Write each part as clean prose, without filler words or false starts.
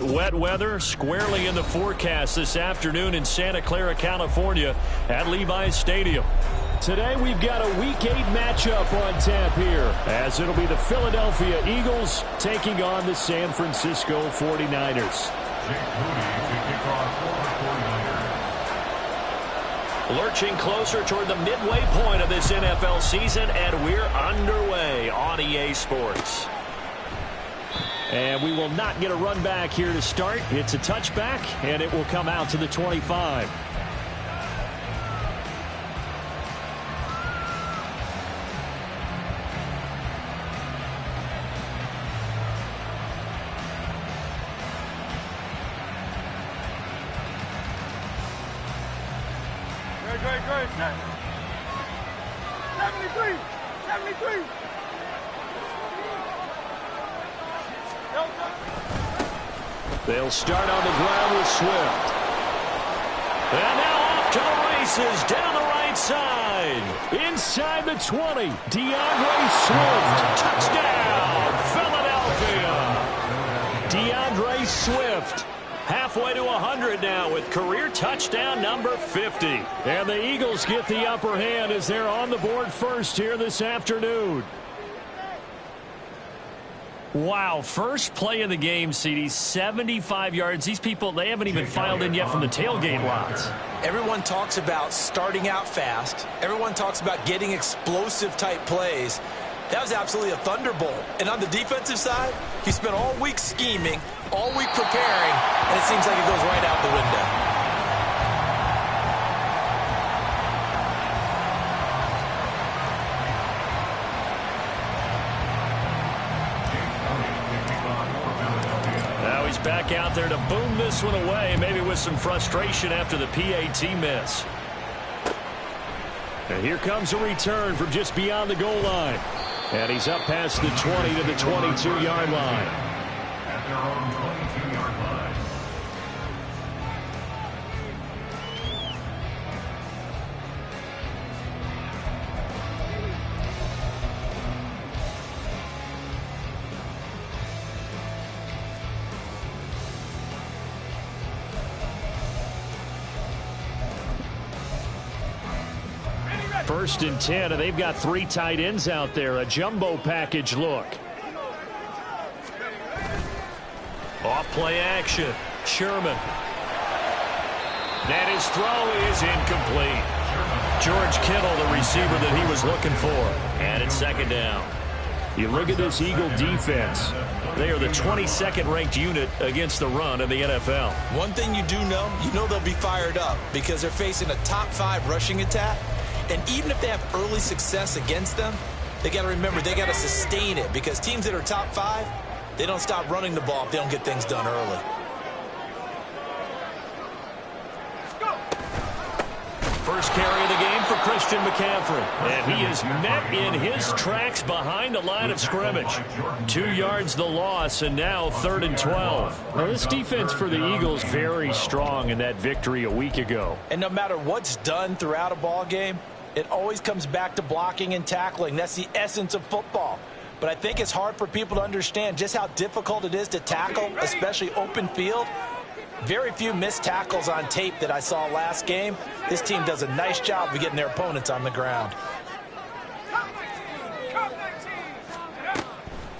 Wet weather squarely in the forecast this afternoon in Santa Clara, California at Levi's Stadium. Today we've got a Week 8 matchup on tap here, as it'll be the Philadelphia Eagles taking on the San Francisco 49ers. Lurching closer toward the midway point of this NFL season, and we're underway on EA Sports. And we will not get a run back here to start. It's a touchback, and it will come out to the 25. Great. 73. They'll start on the ground with Swift. And now off to the races down the right side. Inside the 20. DeAndre Swift. Touchdown, Philadelphia. DeAndre Swift. Halfway to 100 now with career touchdown number 50. And the Eagles get the upper hand as they're on the board first here this afternoon. Wow, first play of the game, CD, 75 yards. These people, they haven't even filed in yet from the tailgate lots. Everyone talks about starting out fast. Everyone talks about getting explosive type plays. That was absolutely a thunderbolt. And on the defensive side, he spent all week scheming, all week preparing, and it seems like it goes right out the window. Now he's back out there to boom this one away, maybe with some frustration after the PAT miss. And here comes a return from just beyond the goal line. And he's up past the 20 to the 22-yard line. At their own 22-yard line. First and 10, and they've got 3 tight ends out there. A jumbo package look. Off play action. Sherman. And his throw is incomplete. George Kittle, the receiver that he was looking for. And it's second down. You look at this Eagle defense. They are the 22nd ranked unit against the run in the NFL. One thing you do know, they'll be fired up because they're facing a top 5 rushing attack. And even if they have early success against them, they got to remember they got to sustain it, because teams that are top 5, they don't stop running the ball if they don't get things done early. First carry of the game for Christian McCaffrey. And he is met in his tracks behind the line of scrimmage. 2 yards the loss, and now 3rd and 12. Now this defense for the Eagles very strong in that victory a week ago. And no matter what's done throughout a ball game, it always comes back to blocking and tackling. That's the essence of football. But I think it's hard for people to understand just how difficult it is to tackle, especially open field. Very few missed tackles on tape that I saw last game. This team does a nice job of getting their opponents on the ground.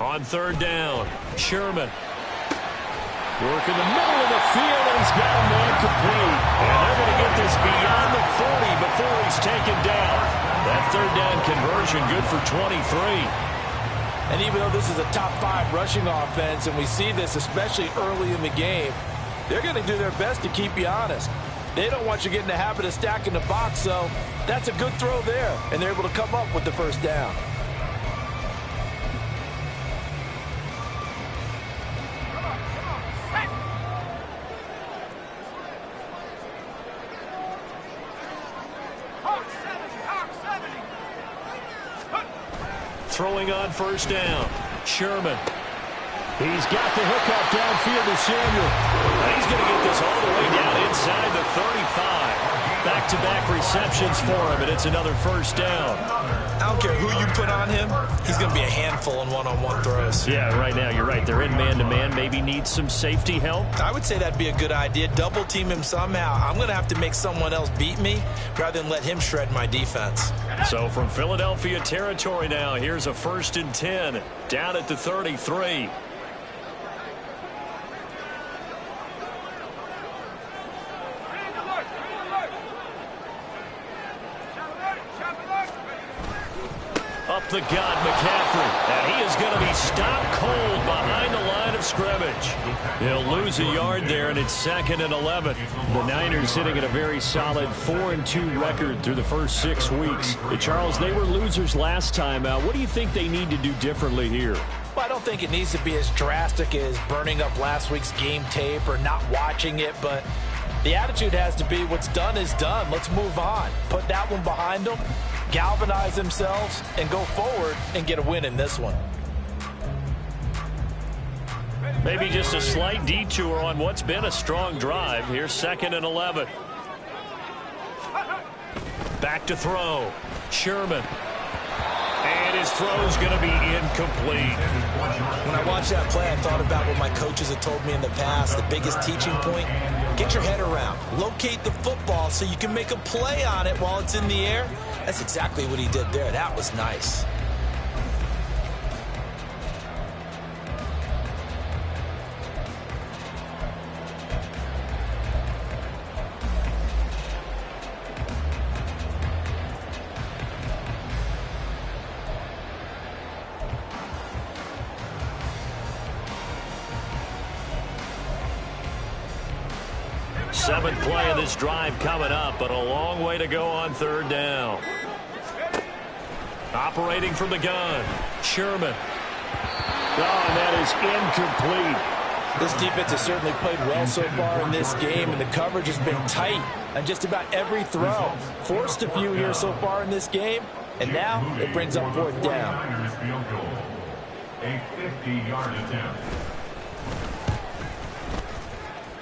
On 3rd down, Sherman. Working the middle of the field, and he's got a man complete. And they're going to get this beyond the 40 before he's taken down. That 3rd down conversion good for 23. And even though this is a top 5 rushing offense, and we see this especially early in the game, they're going to do their best to keep you honest. They don't want you getting the habit of stacking the box, so that's a good throw there, and they're able to come up with the first down. Throwing on 1st down, Sherman. He's got the hookup downfield to Samuel. And he's going to get this all the way down inside the 35. Back-to-back receptions for him, and it's another first down. I don't care who you put on him. He's going to be a handful in one-on-one throws. Yeah, right now, you're right. They're in man-to-man. Maybe need some safety help. I would say that'd be a good idea. Double team him somehow. I'm going to have to make someone else beat me rather than let him shred my defense. So from Philadelphia territory now, here's a 1st and 10. Down at the 33. Up the gut, McCaffrey. And he is going to be stopped cold behind the line of scrimmage. He'll lose a yard there, and it's 2nd and 11. The Niners sitting at a very solid 4-2 record through the first 6 weeks. Charles, they were losers last time out. What do you think they need to do differently here? Well, I don't think it needs to be as drastic as burning up last week's game tape or not watching it, but the attitude has to be what's done is done. Let's move on. Put that one behind them, galvanize themselves, and go forward and get a win in this one. Maybe just a slight detour on what's been a strong drive. Here's 2nd and 11. Back to throw. Sherman. And his throw's going to be incomplete. When I watched that play, I thought about what my coaches had told me in the past. The biggest teaching point, get your head around. Locate the football so you can make a play on it while it's in the air. That's exactly what he did there. That was nice. Seventh play of this drive coming up, but a long way to go on 3rd down. Operating from the gun, Sherman. Oh, and that is incomplete. This defense has certainly played well so far in this game, and the coverage has been tight on just about every throw. Forced a few here so far in this game, and now it brings up 4th down. Niners field goal. A 50-yard attempt.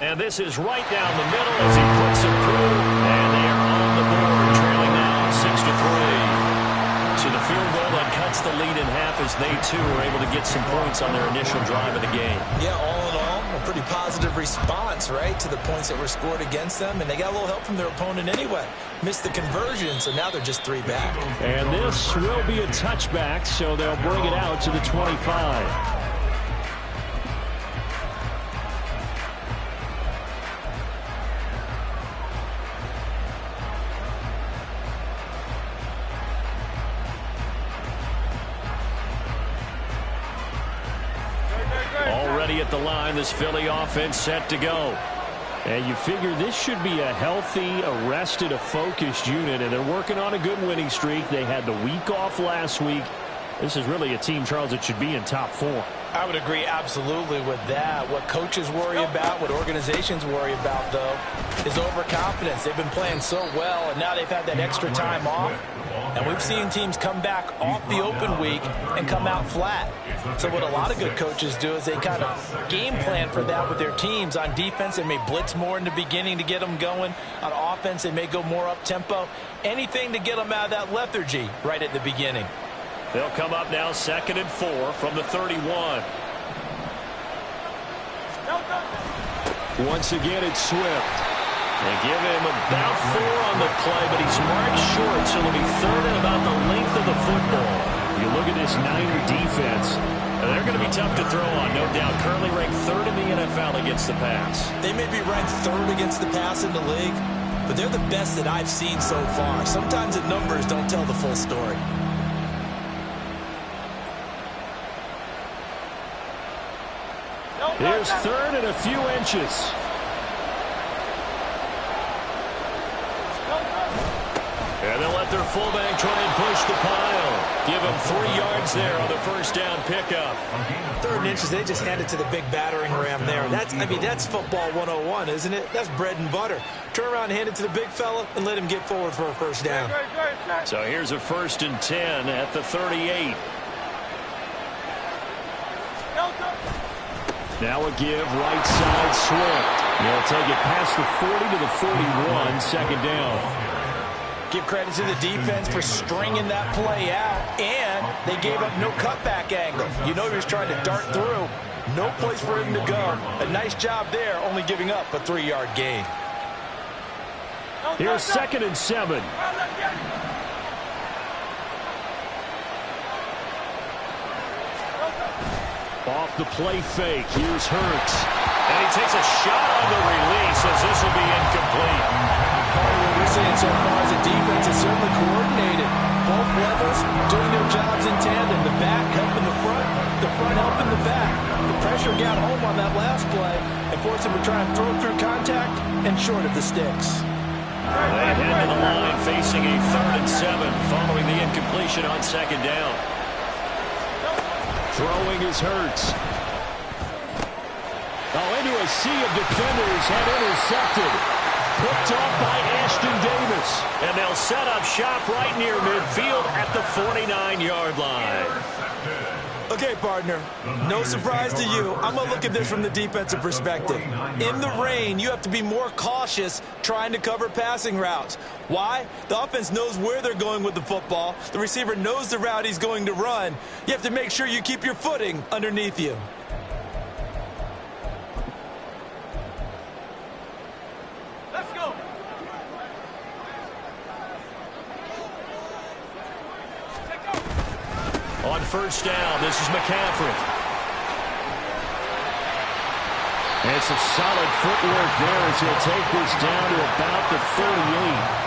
And this is right down the middle as he puts it through. And they are on the board, trailing now 6-3. So the field goal that cuts the lead in half as they, too, are able to get some points on their initial drive of the game. Yeah, all in all, a pretty positive response, right, to the points that were scored against them. And they got a little help from their opponent anyway. Missed the conversion, so now they're just 3 back. And this will be a touchback, so they'll bring it out to the 25. Already at the line, this Philly offense set to go. And you figure this should be a healthy, arrested, a focused unit, and they're working on a good winning streak. They had the week off last week. This is really a team, Charles, that should be in top 4. I would agree absolutely with that. What coaches worry about, what organizations worry about, though, is overconfidence. They've been playing so well, and now they've had that extra time off. And we've seen teams come back off the open week and come out flat. So what a lot of good coaches do is they kind of game plan for that with their teams. On defense, they may blitz more in the beginning to get them going. On offense, they may go more up-tempo. Anything to get them out of that lethargy right at the beginning. They'll come up now 2nd and 4 from the 31. Once again, it's Swift. They give him about 4 on the play, but he's marked short, so it'll be 3rd and about the length of the football. You look at this Niner defense, they're going to be tough to throw on, no doubt. Currently ranked 3rd in the NFL against the pass. They may be ranked 3rd against the pass in the league, but they're the best that I've seen so far. Sometimes the numbers don't tell the full story. Here's 3rd and a few inches. And they'll let their fullback try and push the pile. Give him 3 yards there on the first down pickup. 3rd and inches, they just hand it to the big battering ram there. That's football 101, isn't it? That's bread and butter. Turn around and hand it to the big fella and let him get forward for a first down. So here's a 1st and 10 at the 38. Now a give right side Swift. They'll take it past the 40 to the 41, second down. Give credit to the defense for stringing that play out, and they gave up no cutback angle. You know he was trying to dart through. No place for him to go. A nice job there, only giving up a 3-yard gain. Here's 2nd and 7. Off the play fake, here's Hurts. And he takes a shot on the release as this will be incomplete. What we're seeing so far as a defense is certainly coordinated. Both levels doing their jobs in tandem. The back helping the front helping the back. The pressure got home on that last play and forced him to try and throw through contact and short of the sticks. They head to the line facing a 3rd and 7 following the incompletion on 2nd down. Throwing is Hurts. Into a sea of defenders and intercepted. Picked off by Ashton Davis. And they'll set up shop right near midfield at the 49-yard line. Okay, partner, no surprise to you. I'm going to look at this from the defensive perspective. In the rain, you have to be more cautious trying to cover passing routes. Why? The offense knows where they're going with the football. The receiver knows the route he's going to run. You have to make sure you keep your footing underneath you. Let's go. On 1st down, this is McCaffrey. And some solid footwork there as he'll take this down to about the 38.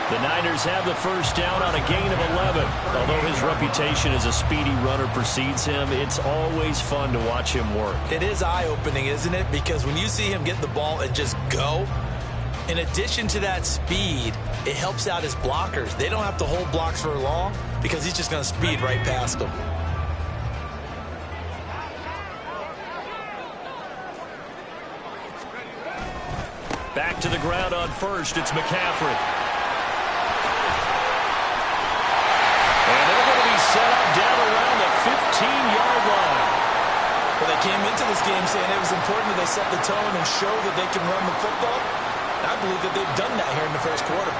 The Niners have the 1st down on a gain of 11. Although his reputation as a speedy runner precedes him, it's always fun to watch him work. It is eye-opening, isn't it? Because when you see him get the ball and just go, in addition to that speed, it helps out his blockers. They don't have to hold blocks for long because he's just going to speed right past them. Back to the ground on 1st, it's McCaffrey. And they're going to be set up down around the 15-yard line. Well, they came into this game saying it was important that they set the tone and show that they can run the football. I believe that they've done that here in the 1st quarter.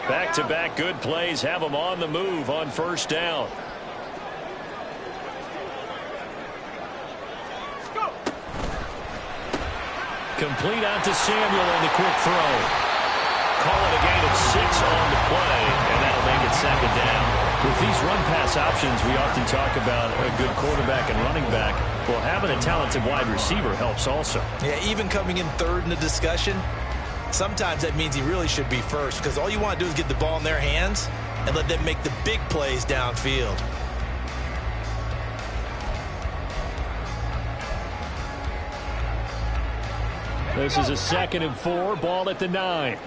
Back-to-back good plays have them on the move on 1st down. Complete out to Samuel on the quick throw. Call it a gain of 6 on the play, and that'll make it 2nd down. With these run-pass options, we often talk about a good quarterback and running back. Well, having a talented wide receiver helps also. Yeah, even coming in 3rd in the discussion, sometimes that means he really should be 1st because all you want to do is get the ball in their hands and let them make the big plays downfield. This is a 2nd and 4, ball at the 9.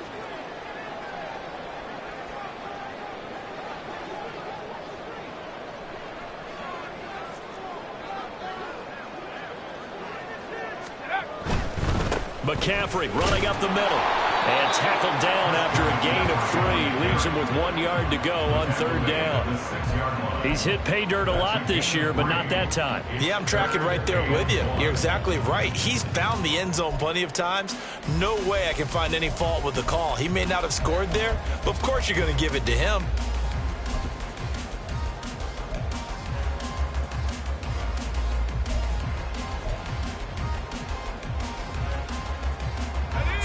McCaffrey running up the middle and tackled down after a gain of 3. Leaves him with 1 yard to go on 3rd down. He's hit pay dirt a lot this year, but not that time. Yeah, I'm tracking right there with you. You're exactly right. He's found the end zone plenty of times. No way I can find any fault with the call. He may not have scored there, but of course you're going to give it to him.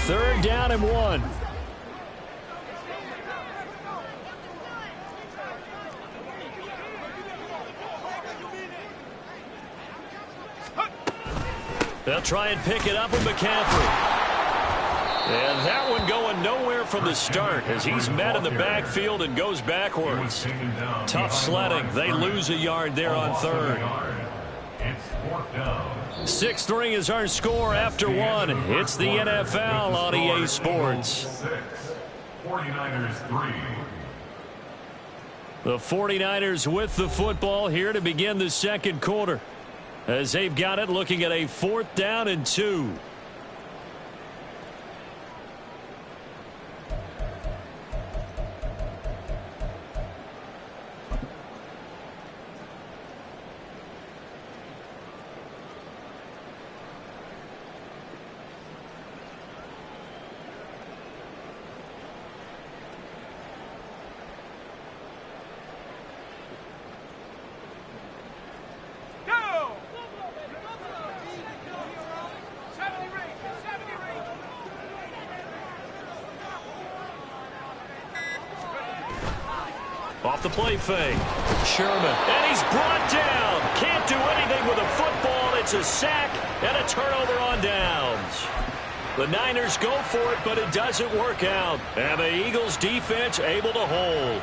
Third down and 1. They'll try and pick it up with McCaffrey. And that one going nowhere from the start as he's met in the backfield and goes backwards. Tough sledding. They lose a yard there on 3rd. 6-3 is our score after 1. It's the NFL on EA Sports. 49ers 3. The 49ers with the football here to begin the 2nd quarter. As they've got it, looking at a 4th down and 2. Off the play fake. Sherman. And he's brought down. Can't do anything with a football. It's a sack and a turnover on downs. The Niners go for it, but it doesn't work out. And the Eagles defense able to hold.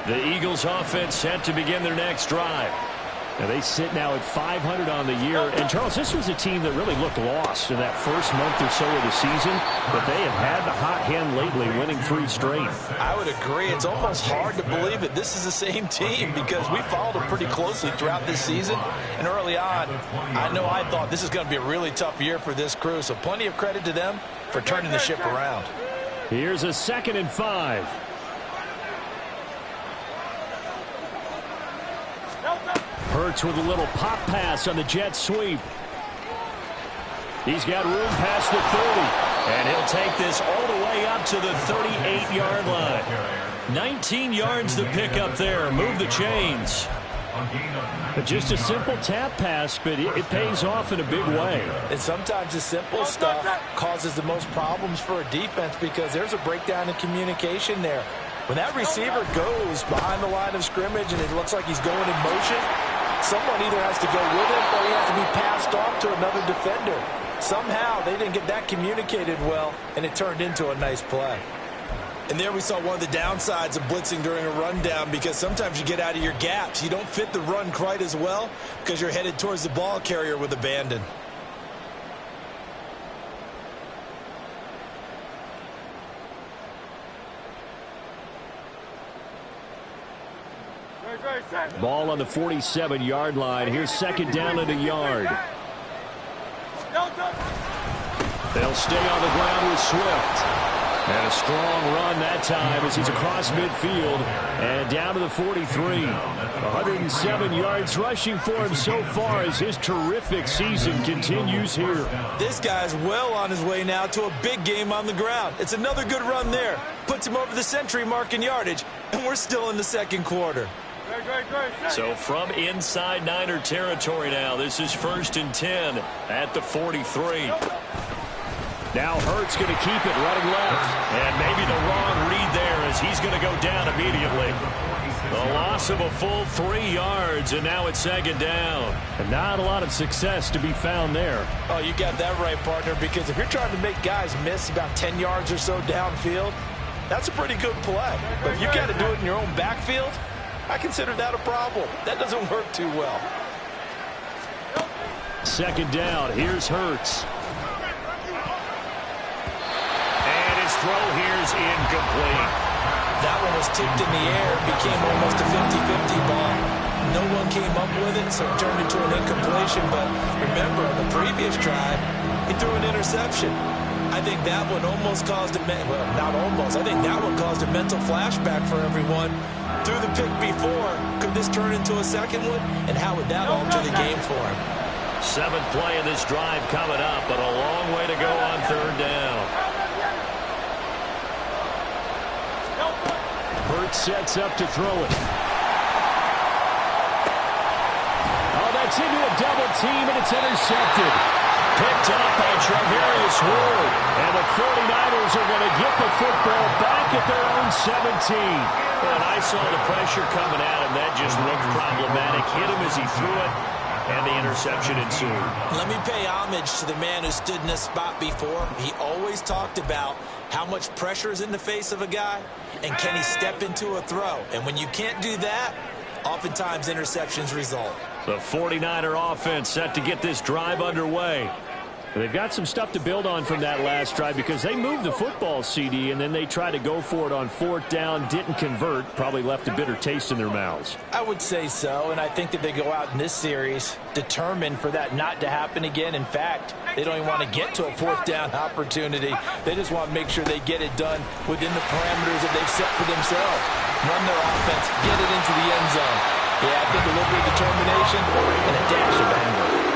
The Eagles offense set to begin their next drive. Now they sit now at 500 on the year. And, Charles, this was a team that really looked lost in that first month or so of the season. But they have had the hot hand lately, winning 3 straight. I would agree. It's almost hard to believe it. This is the same team because we followed them pretty closely throughout this season. And early on, I thought this is going to be a really tough year for this crew. So plenty of credit to them for turning the ship around. Here's a 2nd and 5. Hurts with a little pop pass on the jet sweep. He's got room past the 30. And he'll take this all the way up to the 38-yard line. 19 yards to pick up there. Move the chains. Just a simple tap pass, but it pays off in a big way. And sometimes the simple stuff causes the most problems for a defense because there's a breakdown in communication there. When that receiver goes behind the line of scrimmage and it looks like he's going in motion, someone either has to go with him or he has to be passed off to another defender. Somehow they didn't get that communicated well, and it turned into a nice play. And there we saw one of the downsides of blitzing during a rundown because sometimes you get out of your gaps. You don't fit the run quite as well because you're headed towards the ball carrier with abandon. Ball on the 47-yard line. Here's 2nd down and a yard. They'll stay on the ground with Swift. And a strong run that time as he's across midfield and down to the 43. 107 yards rushing for him so far as his terrific season continues here. This guy's well on his way now to a big game on the ground. It's another good run there. Puts him over the century mark in yardage, and we're still in the 2nd quarter. So from inside Niner territory now, this is 1st and 10 at the 43. Now Hurts going to keep it running left. And maybe the wrong read there as he's going to go down immediately. The loss of a full 3 yards, and now it's 2nd down. And not a lot of success to be found there. Oh, you got that right, partner, because if you're trying to make guys miss about 10 yards or so downfield, that's a pretty good play. But if you got to do it in your own backfield, I consider that a problem. That doesn't work too well. 2nd down. Here's Hurts. And his throw here's incomplete. That one was tipped in the air. Became almost a 50-50 ball. No one came up with it, so it turned into an incompletion. But remember, on the previous drive, he threw an interception. I think that one almost caused well, not almost. I think that one caused a mental flashback for everyone. Threw the pick before. Could this turn into a second one? And how would that alter the game for him? 7th play of this drive coming up, but a long way to go on 3rd down. Hurts sets up to throw it. Oh, that's into a double team, and it's intercepted. Picked up by Travarius Ward. And the 49ers are going to get the football back at their own 17. And I saw the pressure coming at him. That just looked problematic. Hit him as he threw it, and the interception ensued. Let me pay homage to the man who stood in this spot before. He always talked about how much pressure is in the face of a guy, and can he step into a throw. And when you can't do that, oftentimes interceptions result. The 49er offense set to get this drive underway. They've got some stuff to build on from that last drive because they moved the football, CD, and then they tried to go for it on 4th down, didn't convert, probably left a bitter taste in their mouths. I would say so, and I think that they go out in this series determined for that not to happen again. In fact, they don't even want to get to a 4th down opportunity. They just want to make sure they get it done within the parameters that they've set for themselves. Run their offense, get it into the end zone. Yeah, I think a little bit of determination and a dash of anger.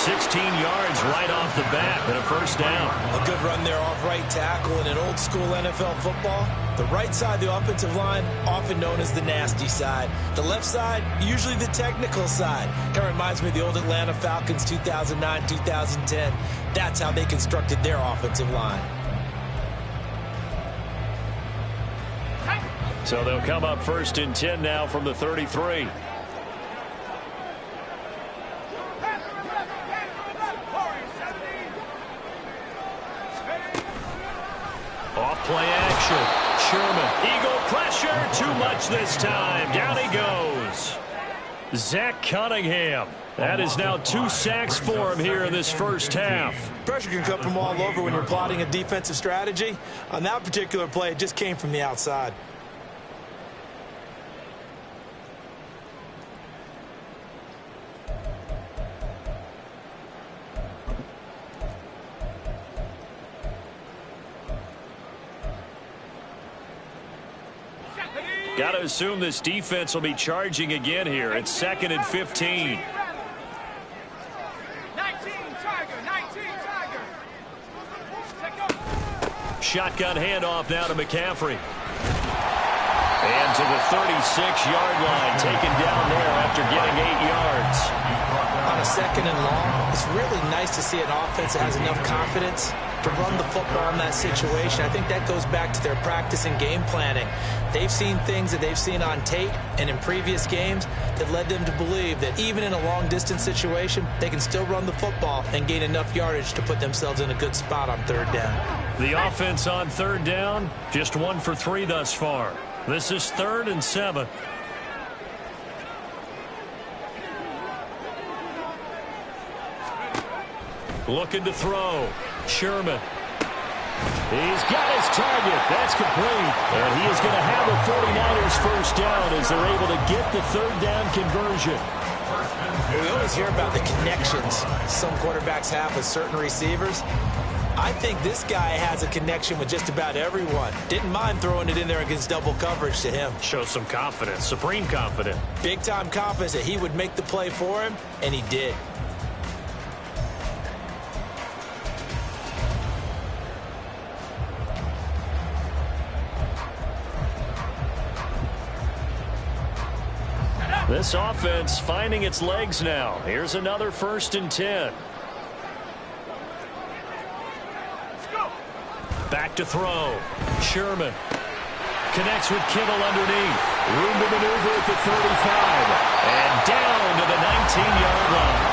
16 yards right off the bat and a first down. A good run there off right tackle. In an old school NFL football, the right side of the offensive line, often known as the nasty side. The left side, usually the technical side. Kind of reminds me of the old Atlanta Falcons 2009, 2010. That's how they constructed their offensive line. So they'll come up 1st and 10 now from the 33. Off play action. Sherman. Eagle pressure. Too much this time. Down he goes. Zach Cunningham. That is now 2 sacks for him here in this first half. Pressure can come from all over when you're plotting a defensive strategy. On that particular play, it just came from the outside. Got to assume this defense will be charging again here. It's 2nd and 15. 19 Tiger, 19 Tiger. Shotgun handoff now to McCaffrey. And to the 36-yard line, taken down there after getting 8 yards. On a 2nd and long, it's really nice to see an offense that has enough confidence to run the football in that situation. I think that goes back to their practice and game planning. They've seen things that they've seen on tape and in previous games that led them to believe that even in a long-distance situation, they can still run the football and gain enough yardage to put themselves in a good spot on 3rd down. The offense on 3rd down, just 1 for 3 thus far. This is 3rd and 7. Looking to throw. Sherman. He's got his target. That's complete. And he is going to have a 49ers first down as they're able to get the 3rd down conversion. We always hear about the connections some quarterbacks have with certain receivers. I think this guy has a connection with just about everyone. Didn't mind throwing it in there against double coverage to him. Shows some confidence, supreme confidence. Big-time confidence that he would make the play for him, and he did. This offense finding its legs now. Here's another 1st and 10. Back to throw. Sherman connects with Kittle underneath. Room to maneuver at the 35. And down to the 19-yard line.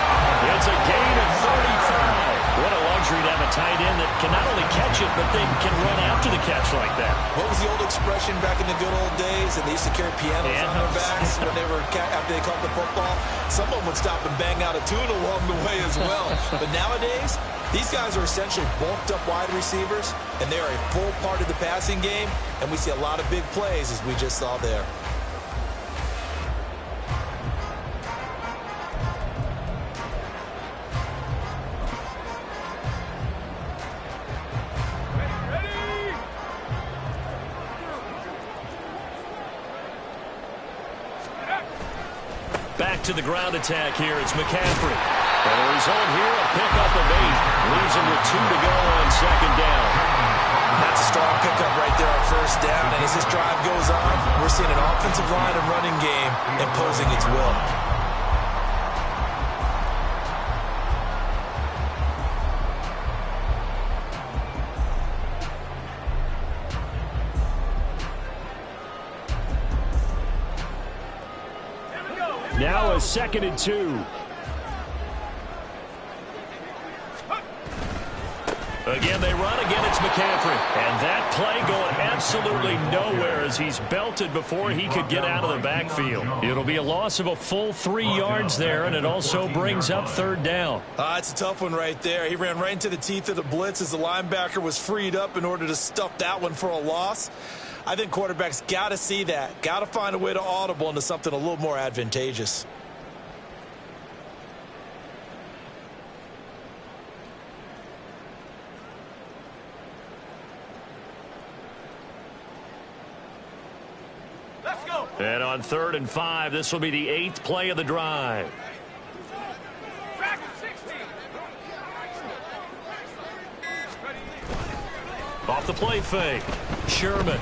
It's a gain of 35. What a luxury to have a tight end that can not only catch it, but then can run after the catch like that. What was the old expression back in the good old days? And they used to carry pianos on their backs when they were after they caught the football. Someone would stop and bang out a tune along the way as well. But nowadays, these guys are essentially bulked up wide receivers, and they are a full part of the passing game, and we see a lot of big plays as we just saw there. Back to the ground attack here. It's McCaffrey. And the result here, a pickup of 8. Leaves him with 2 to go on 2nd down. That's a strong pickup right there on 1st down. And as this drive goes on, we're seeing an offensive line and running game imposing its will. Now a 2nd and 2. Again, they run. Again, it's McCaffrey. And that play going absolutely nowhere as he's belted before he could get out of the backfield. It'll be a loss of a full 3 yards there, and it also brings up 3rd down. It's a tough one right there. He ran right into the teeth of the blitz as the linebacker was freed up in order to stuff that one for a loss. I think quarterbacks got to see that. Got to find a way to audible into something a little more advantageous. Let's go. And on 3rd and 5, this will be the 8th play of the drive. Back at 16. Off the play fake. Sherman.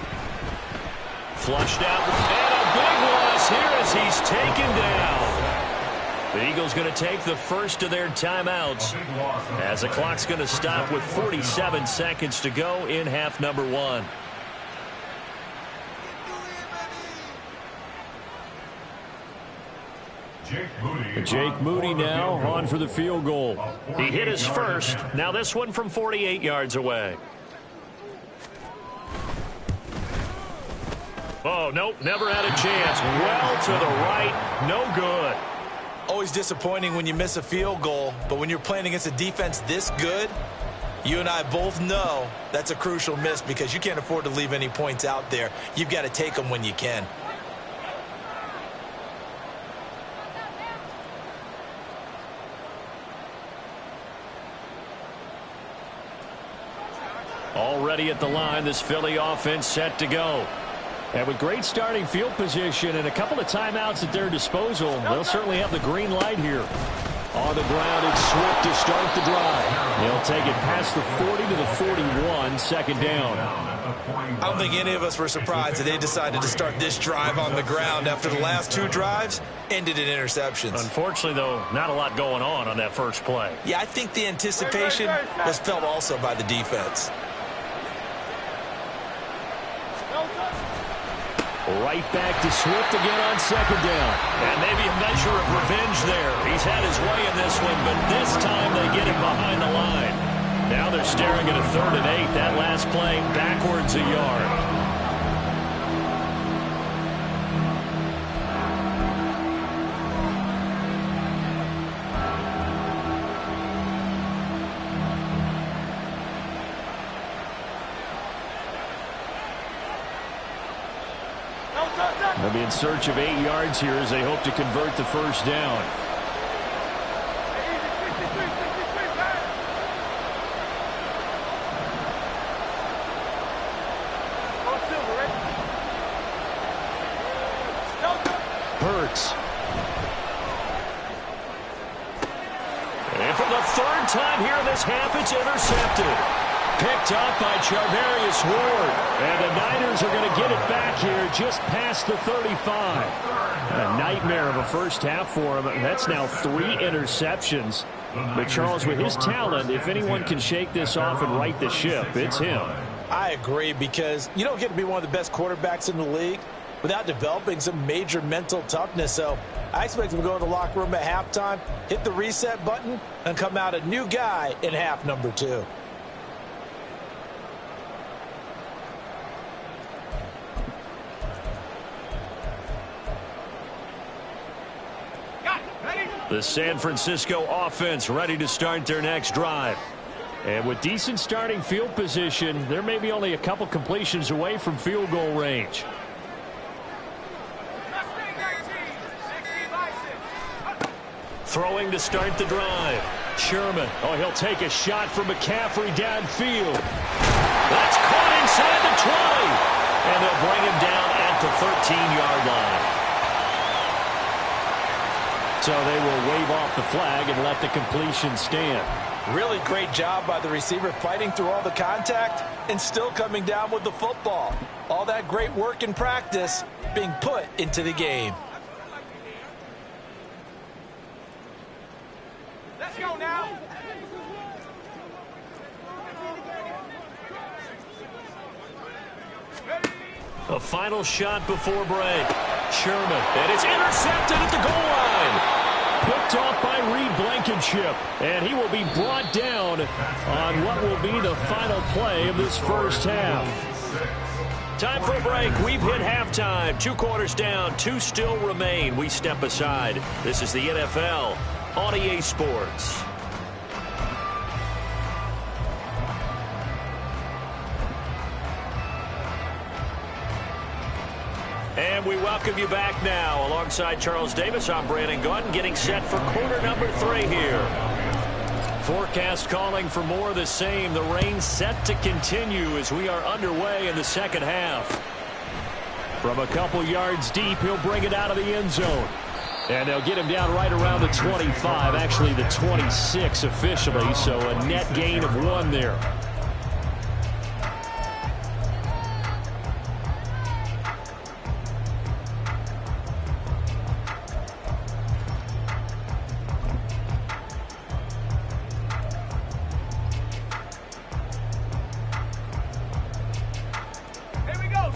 Flushed out. And a big loss here as he's taken down. The Eagles going to take the first of their timeouts as the clock's going to stop with 47 seconds to go in half number 1. Jake Moody now on for the field goal. He hit his first. Now this one from 48 yards away. Oh, nope, never had a chance. Well to the right, no good. Always disappointing when you miss a field goal, but when you're playing against a defense this good, you and I both know that's a crucial miss because you can't afford to leave any points out there. You've got to take them when you can. Already at the line, this Philly offense set to go. And with great starting field position and a couple of timeouts at their disposal, they'll certainly have the green light here. On the ground, it's Swift to start the drive. He'll take it past the 40 to the 41, second down. I don't think any of us were surprised that they decided to start this drive on the ground after the last 2 drives ended in interceptions. Unfortunately, though, not a lot going on that first play. Yeah, I think the anticipation was felt also by the defense. Right back to Swift again on second down. And maybe a measure of revenge there. He's had his way in this one, but this time they get him behind the line. Now they're staring at a 3rd and 8. That last play backwards a yard. They'll be in search of 8 yards here as they hope to convert the first down. Hurts. And for the 3rd time here in this half, it's intercepted. Picked up by Charvarius Ward. And the Niners are going to get it back here just past the 35. A nightmare of a first half for him. That's now 3 interceptions. But Charles, with his talent, if anyone can shake this off and right the ship, it's him. I agree, because you don't get to be one of the best quarterbacks in the league without developing some major mental toughness. So I expect him to go in the locker room at halftime, hit the reset button, and come out a new guy in half number 2. The San Francisco offense ready to start their next drive. And with decent starting field position, they're maybe only a couple completions away from field goal range. Throwing to start the drive. Sherman. Oh, he'll take a shot from McCaffrey downfield. That's caught inside the 20. And they'll bring him down at the 13-yard line. So they will wave off the flag and let the completion stand. Really great job by the receiver fighting through all the contact and still coming down with the football. All that great work in practice being put into the game. Let's go now. A final shot before break. Sherman. And it's intercepted at the goal line. Picked off by Reed Blankenship. And he will be brought down on what will be the final play of this first half. Time for a break. We've hit halftime. 2 quarters down. 2 still remain. We step aside. This is the NFL on EA Sports. And we welcome you back now. Alongside Charles Davis, I'm Brandon Gunn, getting set for quarter number 3 here. Forecast calling for more of the same. The rain set to continue as we are underway in the second half. From a couple yards deep, he'll bring it out of the end zone. And they'll get him down right around the 25, actually the 26 officially, so a net gain of 1 there.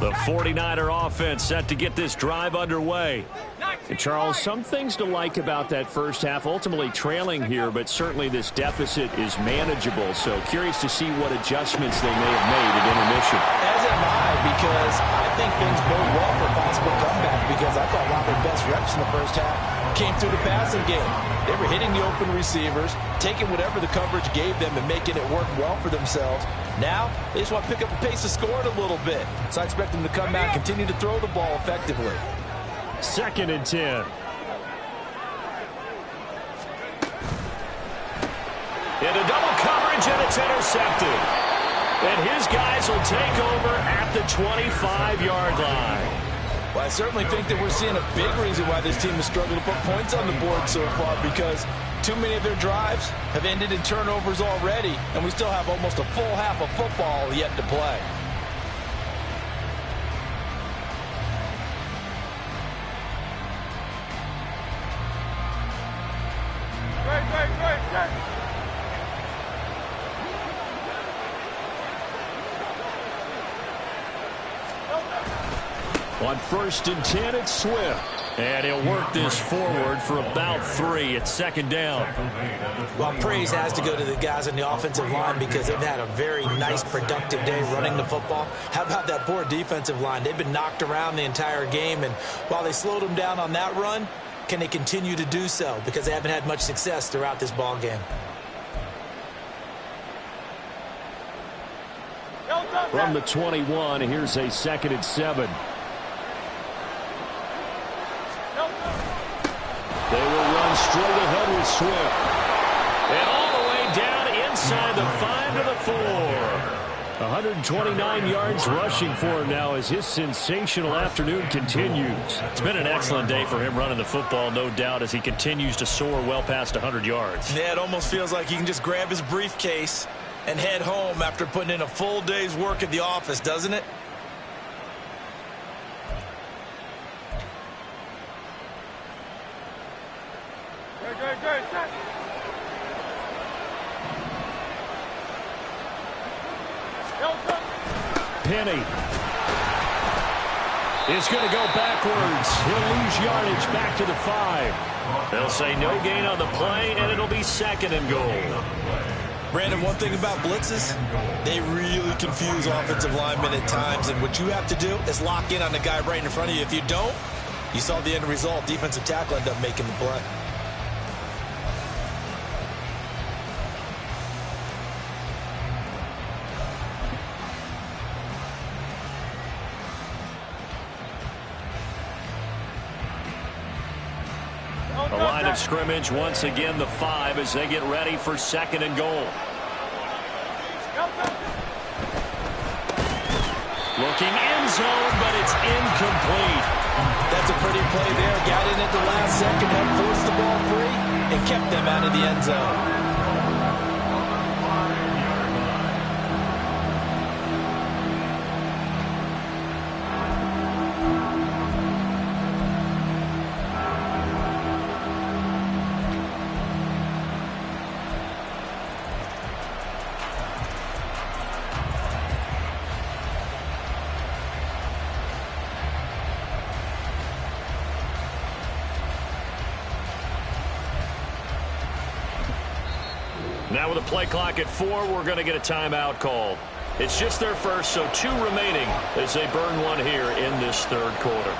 The 49er offense set to get this drive underway. And Charles, some things to like about that first half. Ultimately trailing here, but certainly this deficit is manageable. So curious to see what adjustments they may have made at intermission. As am I, because I think things bode well for a possible comeback, because I thought a lot of their best reps in the first half came through the passing game. They were hitting the open receivers, taking whatever the coverage gave them and making it work well for themselves. Now, they just want to pick up the pace of scoring a little bit. So I expect them to come back, continue to throw the ball effectively. 2nd and 10. Into double coverage, and it's intercepted. And his guys will take over at the 25-yard line. Well, I certainly think that we're seeing a big reason why this team has struggled to put points on the board so far, because too many of their drives have ended in turnovers already, and we still have almost a full half of football yet to play. On 1st and 10, it's Swift. And he'll work this forward for about 3. It's 2nd down. Well, praise has to go to the guys on the offensive line, because they've had a very nice, productive day running the football. How about that poor defensive line? They've been knocked around the entire game, and while they slowed them down on that run, can they continue to do so? Because they haven't had much success throughout this ball game. From the 21, here's a 2nd and 7. They will run straight ahead with Swift. And all the way down inside the 5 to the 4. 129 yards rushing for him now as his sensational afternoon continues. It's been an excellent day for him running the football, no doubt, as he continues to soar well past 100 yards. Yeah, it almost feels like he can just grab his briefcase and head home after putting in a full day's work at the office, doesn't it? Penny is going to go backwards. He'll lose yardage back to the 5. They'll say no gain on the play, and it'll be 2nd and goal. Brandon, one thing about blitzes, they really confuse offensive linemen at times, and what you have to do is lock in on the guy right in front of you. If you don't, you saw the end result. Defensive tackle ended up making the play. The line of scrimmage, once again, the 5 as they get ready for 2nd and goal. Looking end zone, but it's incomplete. That's a pretty play there. Got in at the last second, helped force the ball free, and kept them out of the end zone. Now with a play clock at 4, we're going to get a timeout called. It's just their first, so 2 remaining as they burn one here in this 3rd quarter.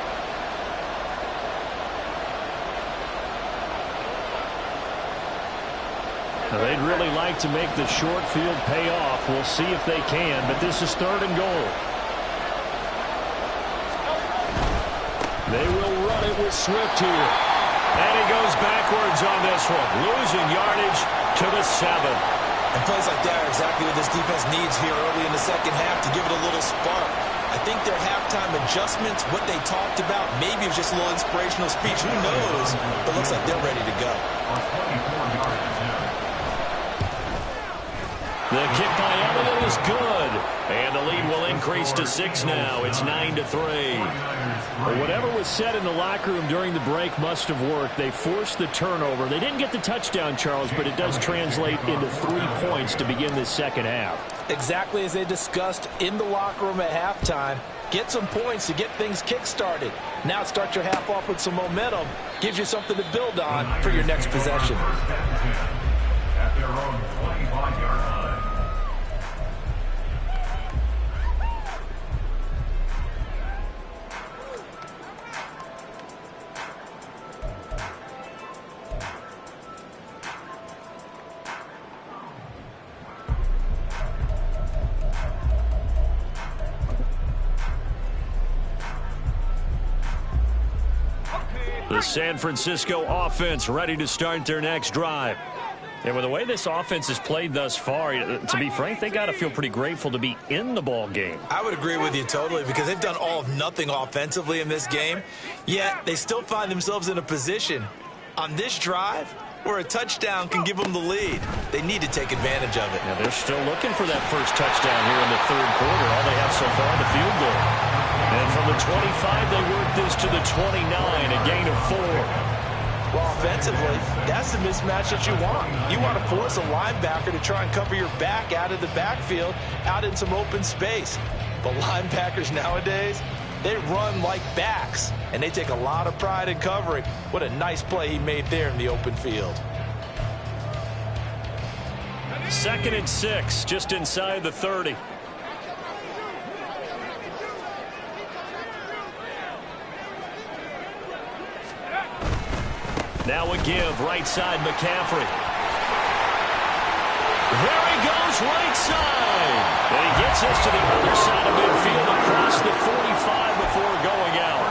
Now they'd really like to make the short field pay off. We'll see if they can, but this is 3rd and goal. They will run it with Swift here. And he goes backwards on this one, losing yardage to the 7. And plays like that are exactly what this defense needs here early in the second half to give it a little spark. I think their halftime adjustments, what they talked about, maybe it was just a little inspirational speech. Who knows? But it looks like they're ready to go. The kick by Elliott is good. And the lead will increase to 6 now. It's 9-3. But whatever was said in the locker room during the break must have worked. They forced the turnover. They didn't get the touchdown, Charles, but it does translate into 3 points to begin this second half. Exactly as they discussed in the locker room at halftime. Get some points to get things kick-started. Now start your half off with some momentum. Gives you something to build on for your next possession. At their own 25-yard line. The San Francisco offense ready to start their next drive. And with the way this offense has played thus far, to be frank, they got to feel pretty grateful to be in the ball game. I would agree with you totally because they've done all of nothing offensively in this game, yet they still find themselves in a position on this drive where a touchdown can give them the lead. They need to take advantage of it. Now they're still looking for that first touchdown here in the third quarter. All they have so far, the field goal. And from the 25, they work this to the 29, a gain of 4. Well, offensively, that's the mismatch that you want. You want to force a linebacker to try and cover your back out of the backfield, out in some open space. But linebackers nowadays, they run like backs, and they take a lot of pride in covering. What a nice play he made there in the open field. 2nd and 6, just inside the 30. Now a give, right side, McCaffrey. There he goes, right side. And he gets us to the other side of midfield across the 45 before going out.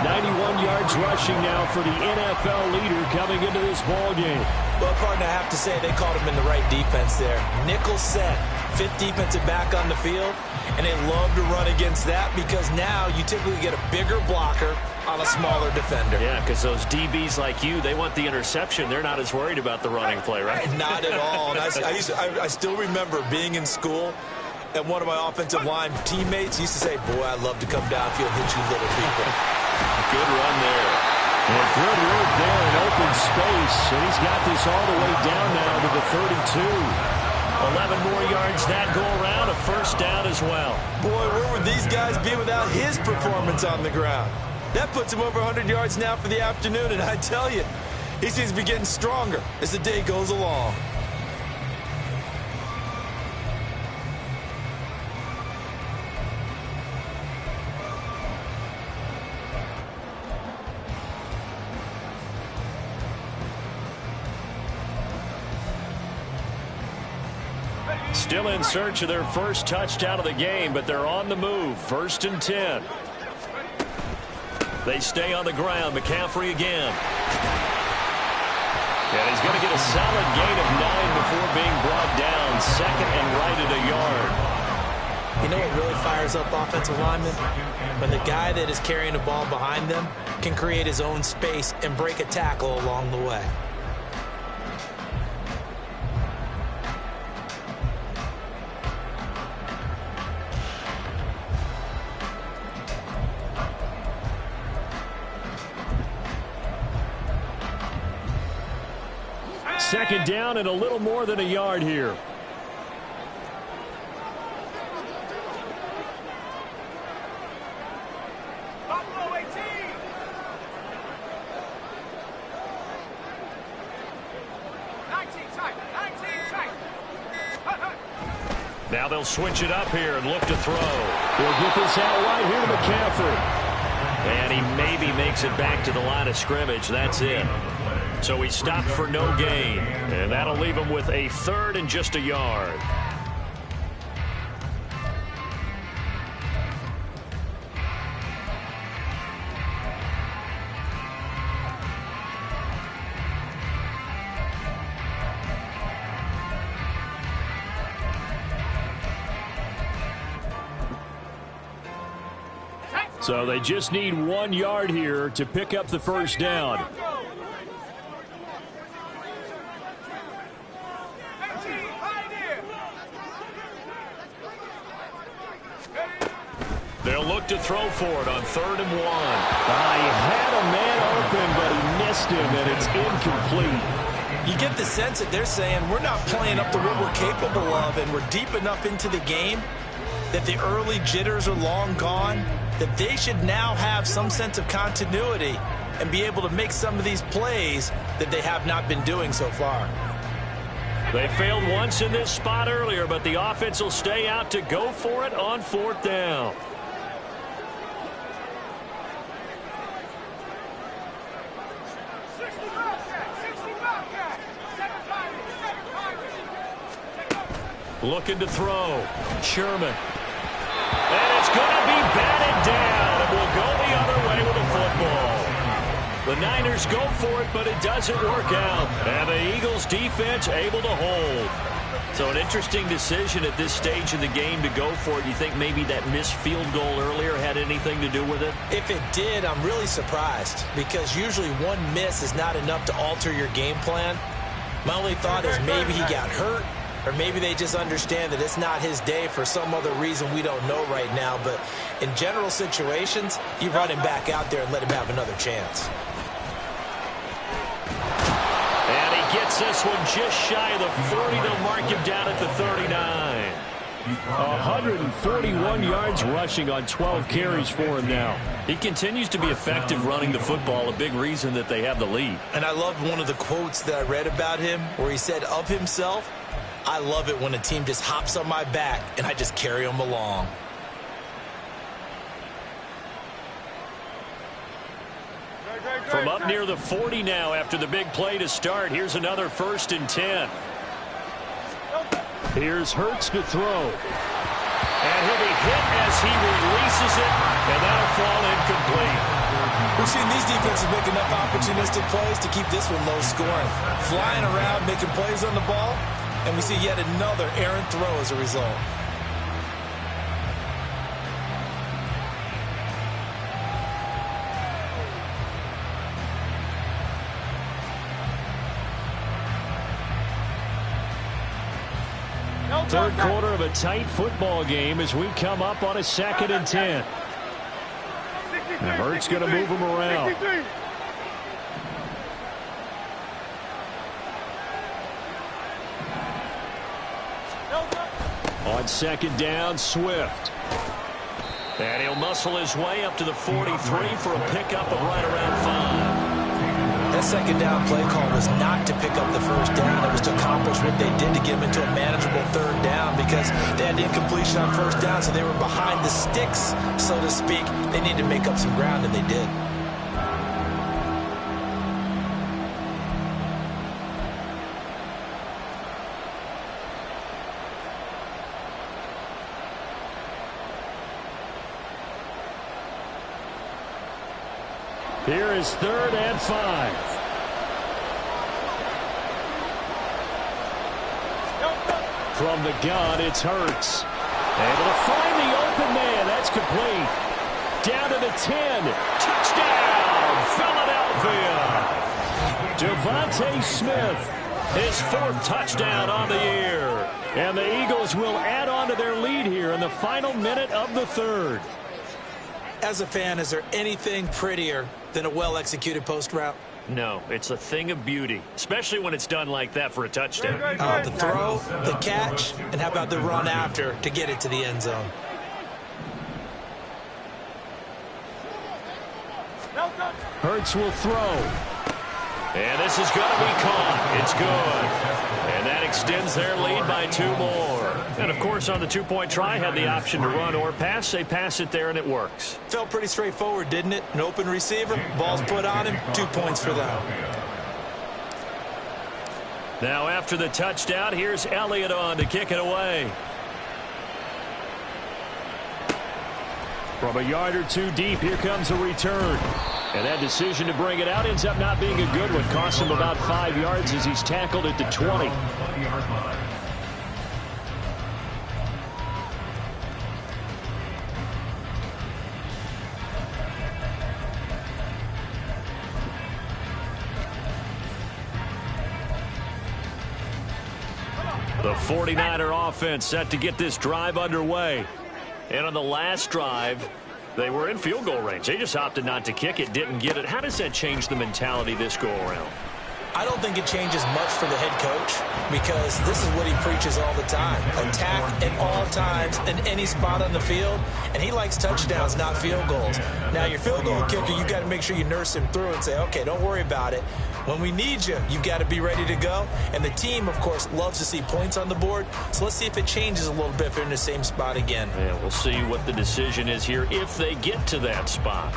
91 yards rushing now for the NFL leader coming into this ball game. Well, partner, I have to say they caught him in the right defense there. Nickel set, 5th defensive back on the field, and they love to run against that because now you typically get a bigger blocker on a smaller defender. Yeah, because those DBs like you, they want the interception. They're not as worried about the running play, right? Not at all. And I still remember being in school, and one of my offensive line teammates used to say, boy, I'd love to come downfield and hit you little people. Good run there. And good work there in open space. And he's got this all the way down now to the 32. 11 more yards that go around, a first down as well. Boy, where would these guys be without his performance on the ground? That puts him over 100 yards now for the afternoon, and I tell you, he seems to be getting stronger as the day goes along. Still in search of their first touchdown of the game, but they're on the move. 1st and 10. They stay on the ground. McCaffrey again. And he's going to get a solid gain of 9 before being brought down. 2nd and right at a yard. You know what really fires up offensive linemen? When the guy that is carrying the ball behind them can create his own space and break a tackle along the way. Second down and a little more than a yard here. Buffalo 18. 19 tight. 19 tight. Now they'll switch it up here and look to throw. They'll get this out right here to McCaffrey. And he maybe makes it back to the line of scrimmage. That's it. So he stopped for no gain. And that'll leave him with a 3rd and just a yard. So they just need 1 yard here to pick up the first down. They'll look to throw for it on 3rd and 1. He had a man open, but he missed him, and it's incomplete. You get the sense that they're saying we're not playing up to what we're capable of, and we're deep enough into the game that the early jitters are long gone, that they should now have some sense of continuity and be able to make some of these plays that they have not been doing so far. They failed once in this spot earlier, but the offense will stay out to go for it on 4th down. Looking to throw. Sherman. And it's going to be batted down. It will go the other way with the football. The Niners go for it, but it doesn't work out. And the Eagles defense able to hold. So an interesting decision at this stage of the game to go for it. You think maybe that missed field goal earlier had anything to do with it? If it did, I'm really surprised, because usually one miss is not enough to alter your game plan. My only thought is maybe he got hurt, or maybe they just understand that it's not his day for some other reason we don't know right now. But in general situations, you run him back out there and let him have another chance. And he gets this one just shy of the 40. They'll mark him down at the 39. 141 yards rushing on 12 carries for him now. He continues to be effective running the football, a big reason that they have the lead. And I loved one of the quotes that I read about him where he said of himself, "I love it when a team just hops on my back and I just carry them along." From up near the 40 now after the big play to start. Here's another 1st and 10. Here's Hurts to throw. And he'll be hit as he releases it, and that'll fall incomplete. We've seen these defenses make enough opportunistic plays to keep this one low scoring. Flying around, making plays on the ball, and we see yet another errant throw as a result. Third quarter of a tight football game as we come up on a 2nd and 10. And Hurts going to move him around. On 2nd down, Swift. And he'll muscle his way up to the 43 for a pickup of right around 5. That 2nd down play call was not to pick up the 1st down. It was to accomplish what they did to get them into a manageable 3rd down, because they had incompletion on 1st down, so they were behind the sticks, so to speak. They needed to make up some ground, and they did. Here is 3rd and 5. From the gun, it's Hurts. Able to find the open man. That's complete. Down to the 10. Touchdown, Philadelphia. Devontae Smith. His 4th touchdown on the year. And the Eagles will add on to their lead here in the final minute of the 3rd. As a fan, is there anything prettier than a well-executed post route? No, it's a thing of beauty, especially when it's done like that for a touchdown. The throw, the catch, and how about the run after to get it to the end zone? Hurts will throw. And this is going to be caught. It's good. And that extends their lead by 2 more. And, of course, on the 2-point try, had the option to run or pass. They pass it there, and it works. Felt pretty straightforward, didn't it? An open receiver, ball's put on him, 2 points for them. Now, after the touchdown, here's Elliott on to kick it away. From a yard or 2 deep, here comes a return. And that decision to bring it out ends up not being a good one. Cost him about 5 yards as he's tackled at the 20. The 49er offense set to get this drive underway. And on the last drive, they were in field goal range. They just opted not to kick it, didn't get it. How does that change the mentality this go around? I don't think it changes much for the head coach because this is what he preaches all the time. Attack at all times in any spot on the field, and he likes touchdowns, not field goals. Now, your field goal kicker, you got to make sure you nurse him through and say, okay, don't worry about it. When we need you, you've got to be ready to go. And the team, of course, loves to see points on the board. So let's see if it changes a little bit if they're in the same spot again. Yeah, we'll see what the decision is here if they get to that spot.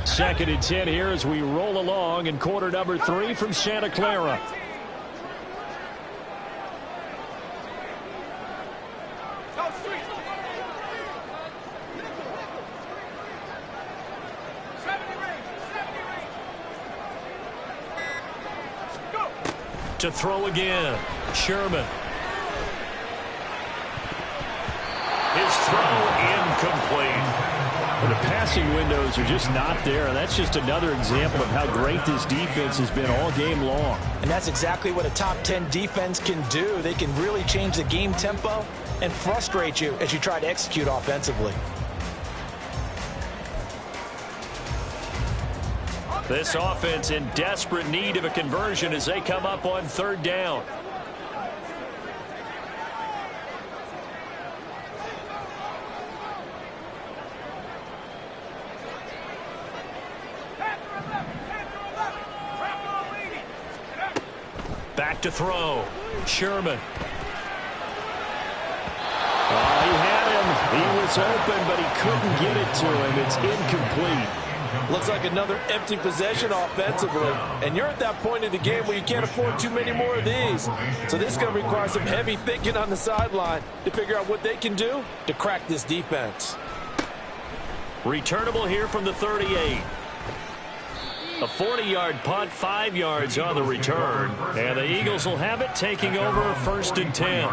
2nd and 10 here as we roll along in quarter number 3 from Santa Clara. To throw again, Sherman. His throw incomplete. The passing windows are just not there, and that's just another example of how great this defense has been all game long. And that's exactly what a top 10 defense can do. They can really change the game tempo and frustrate you as you try to execute offensively. This offense in desperate need of a conversion as they come up on 3rd down. Back to throw. Sherman. Oh, he had him. He was open, but he couldn't get it to him. It's incomplete. Looks like another empty possession offensively. And you're at that point in the game where you can't afford too many more of these. So this is going to require some heavy thinking on the sideline to figure out what they can do to crack this defense. Returnable here from the 38. A 40-yard punt, 5 yards on the return. And the Eagles will have it, taking over 1st and 10.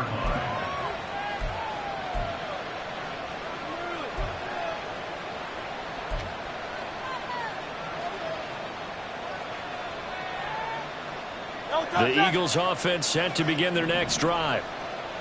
The Eagles offense set to begin their next drive.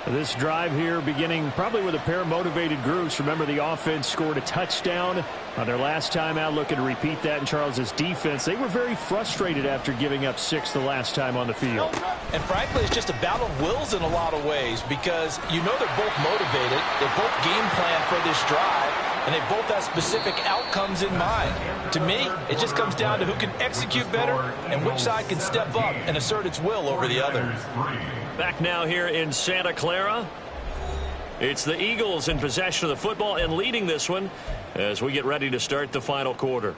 This drive here beginning probably with a pair of motivated groups. Remember, the offense scored a touchdown on their last time out, looking to repeat that in Charles's defense. They were very frustrated after giving up 6 the last time on the field. And frankly, it's just a battle of wills in a lot of ways because you know they're both motivated. They both game plan for this drive, and they both have specific outcomes in mind. To me, it just comes down to who can execute better and which side can step up and assert its will over the other. Back now here in Santa Clara. It's the Eagles in possession of the football and leading this one as we get ready to start the final quarter.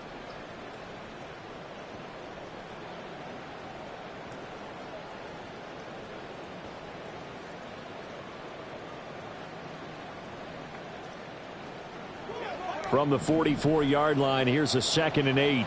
From the 44-yard line, here's a 2nd and 8.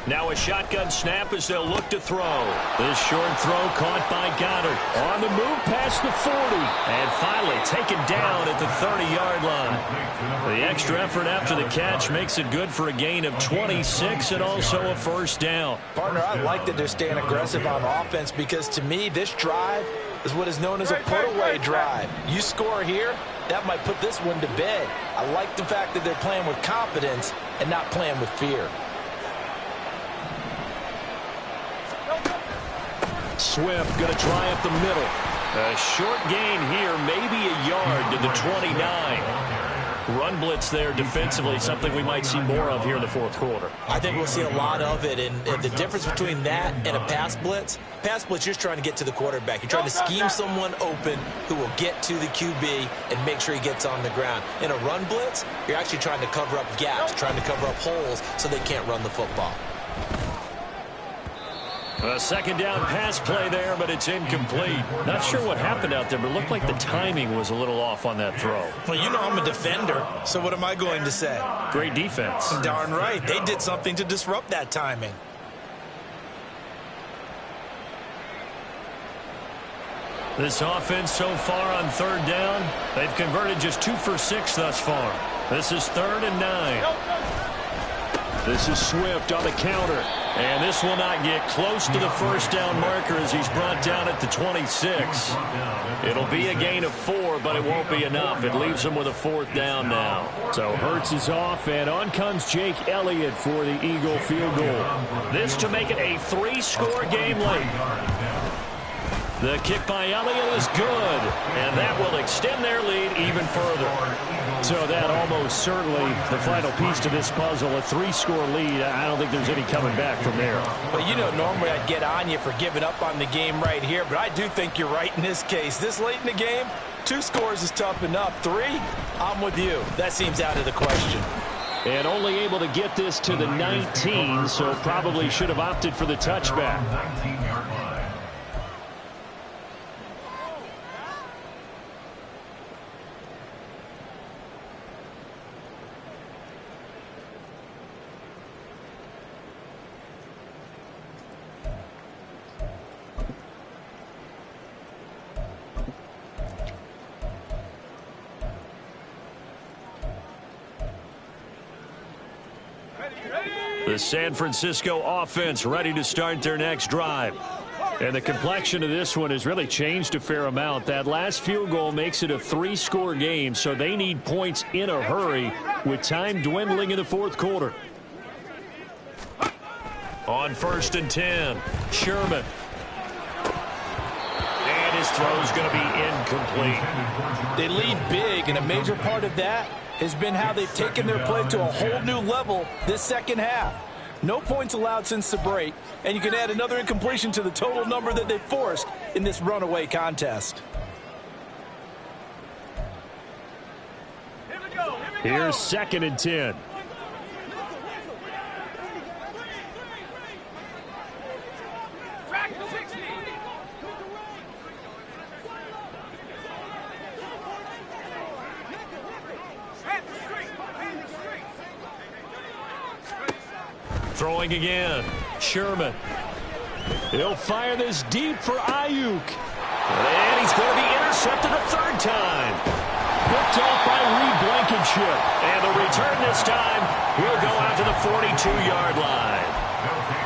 Now a shotgun snap as they'll look to throw. This short throw caught by Goddard. On the move past the 40. And finally taken down at the 30-yard line. The extra effort after the catch makes it good for a gain of 26 and also a 1st down. Partner, I like that they're staying aggressive on offense because to me this drive is what is known as a put-away drive. You score here, that might put this one to bed. I like the fact that they're playing with confidence and not playing with fear. Swift going to try up the middle. A short gain here, maybe a yard to the 29. Run blitz there defensively, something we might see more of here in the 4th quarter. I think we'll see a lot of it, and the difference between that and a pass blitz, you're just trying to get to the quarterback. You're trying to scheme someone open who will get to the QB and make sure he gets on the ground. In a run blitz, you're actually trying to cover up gaps, trying to cover up holes so they can't run the football. A 2nd down pass play there, but it's incomplete. Not sure what happened out there, but it looked like the timing was a little off on that throw. Well, you know I'm a defender, so what am I going to say? Great defense. Darn right. They did something to disrupt that timing. This offense so far on 3rd down, they've converted just 2 for 6 thus far. This is 3rd and 9. This is Swift on the counter. And this will not get close to the first down marker as he's brought down at the 26. It'll be a gain of 4, but it won't be enough. It leaves him with a 4th down now. So Hurts is off, and on comes Jake Elliott for the Eagle field goal. This to make it a 3-score game late. The kick by Elliott is good, and that will extend their lead even further. So that almost certainly the final piece to this puzzle, a 3-score lead. I don't think there's any coming back from there. Well, you know, normally I'd get on you for giving up on the game right here, but I do think you're right in this case. This late in the game, 2 scores is tough enough. 3, I'm with you. That seems out of the question. And only able to get this to the 19, so probably should have opted for the touchback. 19-yard line. The San Francisco offense ready to start their next drive. And the complexion of this one has really changed a fair amount. That last field goal makes it a 3-score game, so they need points in a hurry with time dwindling in the 4th quarter. On 1st and 10, Sherman. And his throw's going to be incomplete. They lead big, and a major part of that has been how they've taken their play to a whole new level this second half. No points allowed since the break, and you can add another incompletion to the total number that they forced in this runaway contest. Here's 2nd and 10. Throwing again. Sherman. He'll fire this deep for Ayuk. And he's going to be intercepted a 3rd time. Picked off by Reed Blankenship. And the return this time, he'll go out to the 42-yard line.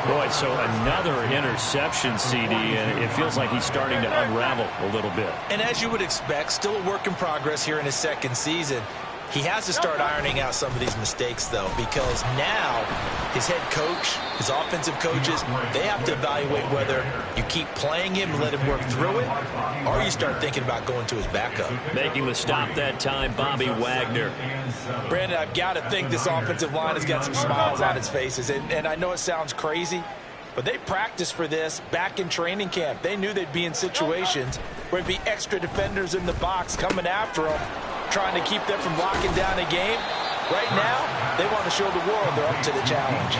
Boy, so another interception, CD, and it feels like he's starting to unravel a little bit. And as you would expect, still a work in progress here in his 2nd season. He has to start ironing out some of these mistakes, though, because now his head coach, his offensive coaches, they have to evaluate whether you keep playing him and let him work through it, or you start thinking about going to his backup. Making the stop that time, Bobby Wagner. Brandon, I've got to think this offensive line has got some smiles on its faces, and I know it sounds crazy, but they practiced for this back in training camp. They knew they'd be in situations where there'd be extra defenders in the box coming after them, trying to keep them from locking down a game. Right now, they want to show the world they're up to the challenge.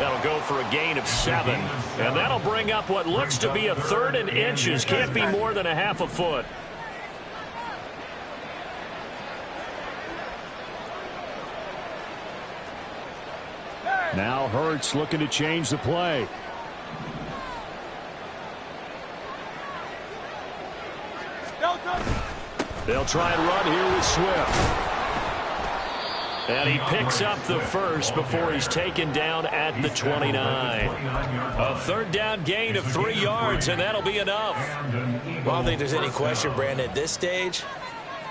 That'll go for a gain of 7. And that'll bring up what looks to be a 3rd and inches. Can't be more than a half a foot. Now Hurts looking to change the play. They'll try and run here with Swift. And he picks up the 1st before he's taken down at the 29. A 3rd down gain of 3 yards, and that'll be enough. Well, I don't think there's any question, Brandon, at this stage,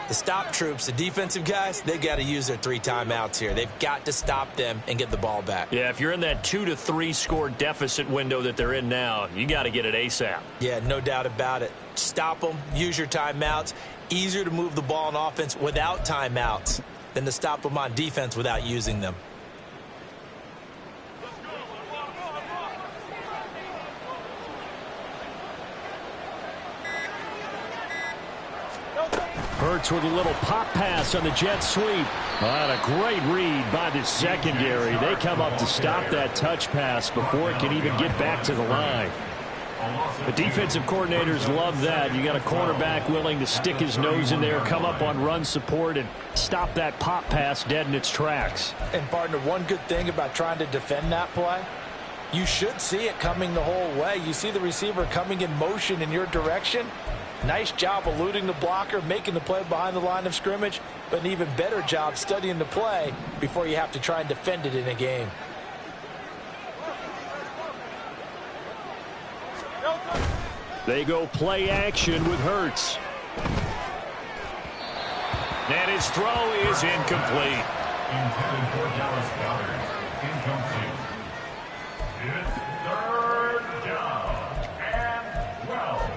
the stop troops, the defensive guys, they've got to use their 3 timeouts here. They've got to stop them and get the ball back. Yeah, if you're in that 2 to 3 score deficit window that they're in now, you got to get it ASAP. Yeah, no doubt about it. Stop them, use your timeouts. Easier to move the ball on offense without timeouts than to stop them on defense without using them. Hurts with a little pop pass on the jet sweep. And a great read by the secondary. They come up to stop that touch pass before it can even get back to the line. The defensive coordinators love that. You got a cornerback willing to stick his nose in there, come up on run support, and stop that pop pass dead in its tracks. And, partner, one good thing about trying to defend that play, you should see it coming the whole way. You see the receiver coming in motion in your direction. Nice job eluding the blocker, making the play behind the line of scrimmage, but an even better job studying the play before you have to try and defend it in a game. They go play action with Hurts. And his throw is incomplete. Intended for Dallas Goddard. Incomplete. It's third down and 12.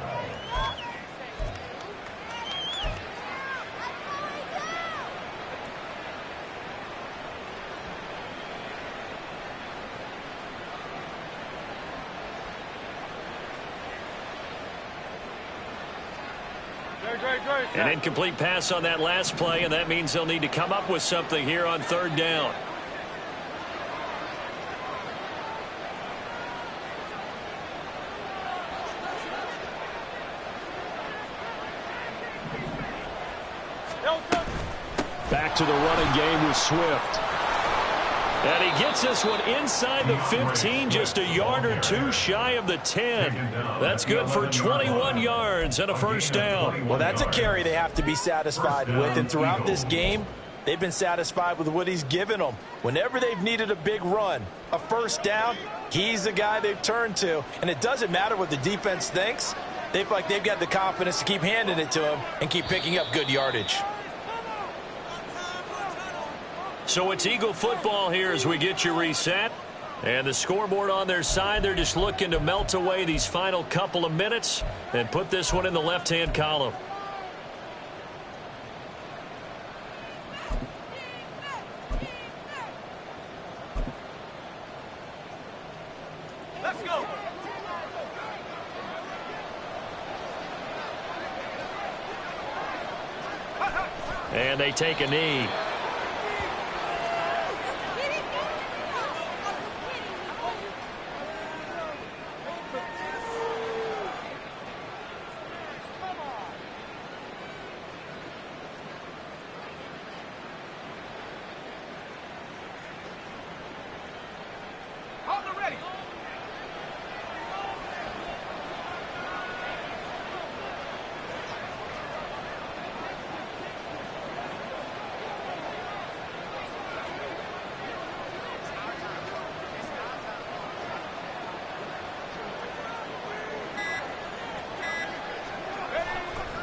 An incomplete pass on that last play, and that means they'll need to come up with something here on third down. Back to the running game with Swift. And he gets this one inside the 15, just a yard or two shy of the 10. That's good for 21 yards and a first down. Well, that's a carry they have to be satisfied with. And throughout this game, they've been satisfied with what he's given them. Whenever they've needed a big run, a first down, he's the guy they've turned to. And it doesn't matter what the defense thinks. They feel like they've got the confidence to keep handing it to him and keep picking up good yardage. So it's Eagle football here as we get you reset. And the scoreboard on their side, they're just looking to melt away these final couple of minutes and put this one in the left-hand column. Let's go. And they take a knee.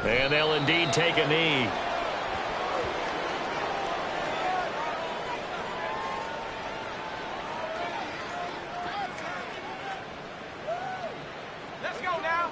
And they'll indeed take a knee. Let's go now.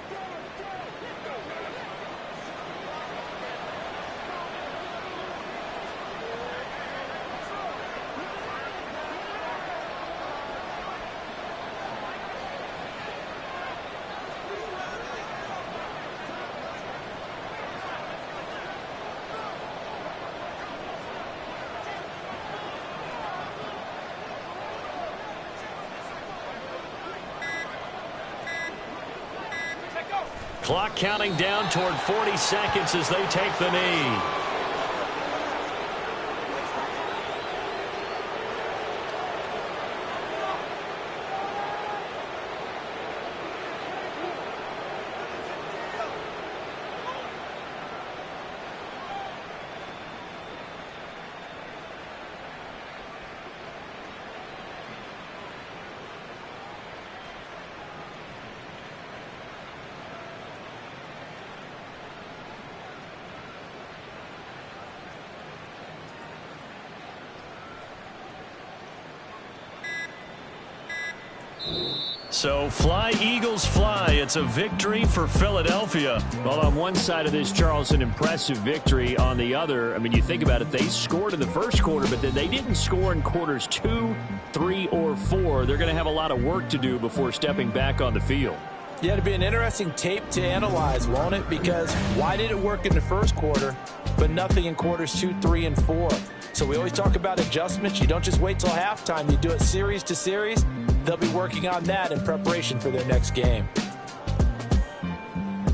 Clock counting down toward 40 seconds as they take the knee. So fly, Eagles, fly. It's a victory for Philadelphia. Well, on one side of this, Charles, an impressive victory. On the other, I mean, you think about it, they scored in the first quarter, but then they didn't score in quarters 2, 3, or 4. They're going to have a lot of work to do before stepping back on the field. Yeah, it'll be an interesting tape to analyze, won't it? Because why did it work in the first quarter, but nothing in quarters 2, 3, and 4? So we always talk about adjustments. You don't just wait till halftime. You do it series to series. They'll be working on that in preparation for their next game.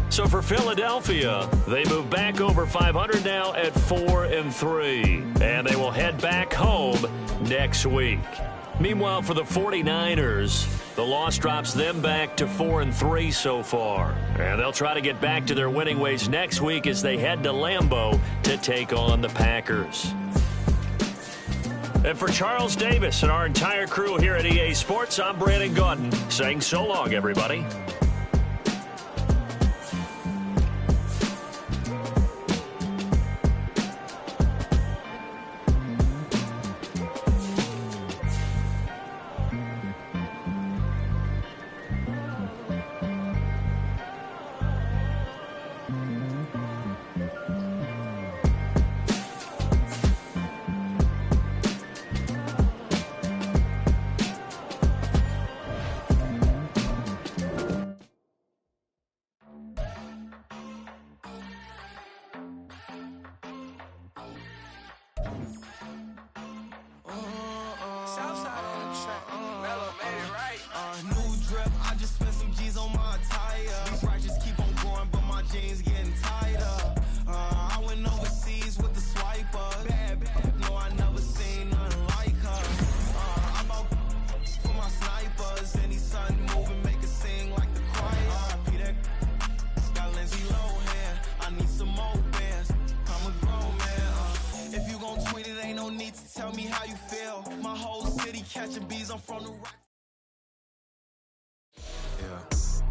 So for Philadelphia, they move back over 500 now at 4-3. And they will head back home next week. Meanwhile, for the 49ers, the loss drops them back to 4-3 so far. And they'll try to get back to their winning ways next week as they head to Lambeau to take on the Packers. And for Charles Davis and our entire crew here at EA Sports, I'm Brandon Gaudin saying so long, everybody.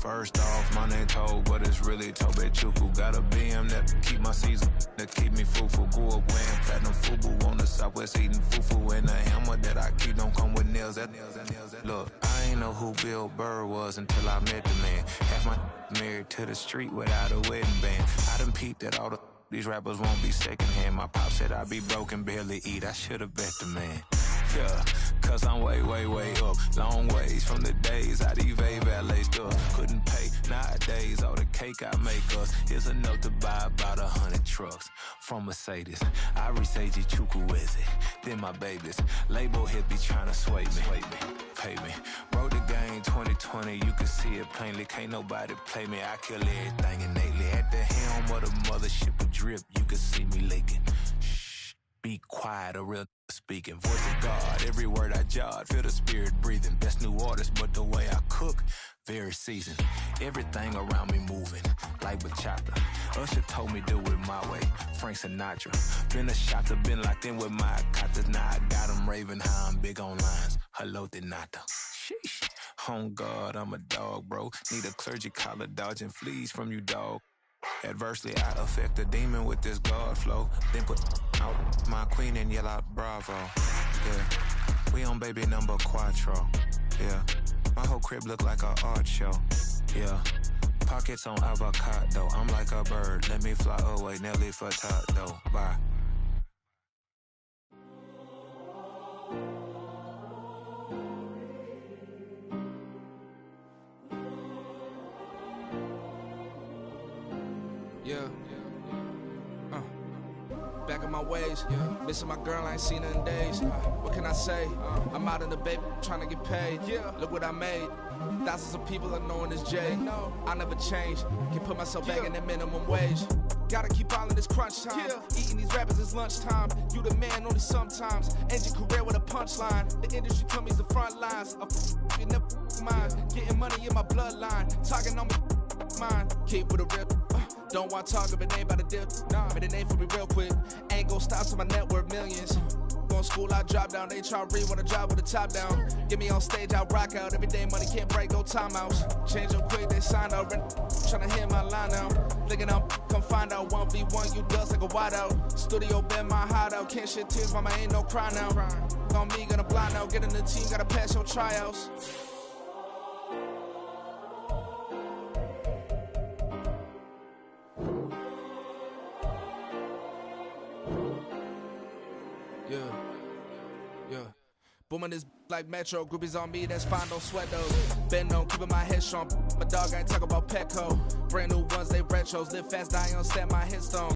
First off, my name Toad, but it's really Tobe Chuku. Got a BM that keep my season, that keep me fufu. Grew up wearing platinum fubu on the southwest, eating fufu. And the hammer that I keep don't come with nails. Look, I ain't know who Bill Burr was until I met the man. Half my married to the street without a wedding band. I done peeped at all these rappers won't be secondhand. My pop said I'd be broken, barely eat. I should've bet the man. Yeah, cause I'm way, way, way up. Long ways from the days I evade valet stuff. Couldn't pay nowadays. All the cake I make us is enough to buy about 100 trucks from Mercedes. I resage Chukwueze, then my babies. Label hit be trying to sway me. Pay me. Wrote the game 2020, you can see it plainly. Can't nobody play me. I kill everything innately. At the helm of the mothership of drip, you can see me leaking. Shh, be quiet, a real speaking. Voice of God, every word I jot. Feel the spirit breathing. Best new artist, but the way I cook, very seasoned. Everything around me moving, like bachata. Usher told me do it my way. Frank Sinatra. Been a shot to been locked in with my katas. Now I got them raving how I'm big on lines. Hello, Denata. Sheesh. On God, I'm a dog, bro. Need a clergy collar dodging fleas from you, dog. Adversely, I affect a demon with this God flow. Then put out my queen and yell out bravo. Yeah, we on baby number quattro. Yeah, my whole crib look like a art show. Yeah, pockets on avocado. I'm like a bird. Let me fly away. Nelly Furtado. Bye. Yeah. Back in my ways, missing my girl, I ain't seen her in days. What can I say? I'm out in the baby, trying to get paid. Look what I made. Thousands of people are knowing this Jay. I never change. Can put myself back in that minimum wage. Gotta keep all in this crunch time. Eating these rappers is lunchtime. You the man only sometimes. End your career with a punchline. The industry told me it's the front lines. You never mind. Getting money in my bloodline. Talking on me, mine. Keep with a rip. Don't want to talk if it ain't about the dip. Made a name for me real quick. Ain't gon' stop till my net worth millions. Going school, I drop down. They try to read when I drive with the top down. Get me on stage, I rock out. Every day money can't break, go timeouts. Change them quick, they sign out. Tryna hit my line now. Thinking I'm come find out 1v1, you dust like a wideout. Studio been my hideout. Can't shed tears, mama ain't no cry now. On me, gonna blind out. Get in the team, gotta pass your tryouts. Yeah. Booming this like Metro. Groupies on me, that's fine, don't sweat those. Been on, keeping my head strong. My dog ain't talk about Petco. Brand new ones, they retros. Live fast, die on, stand my headstone.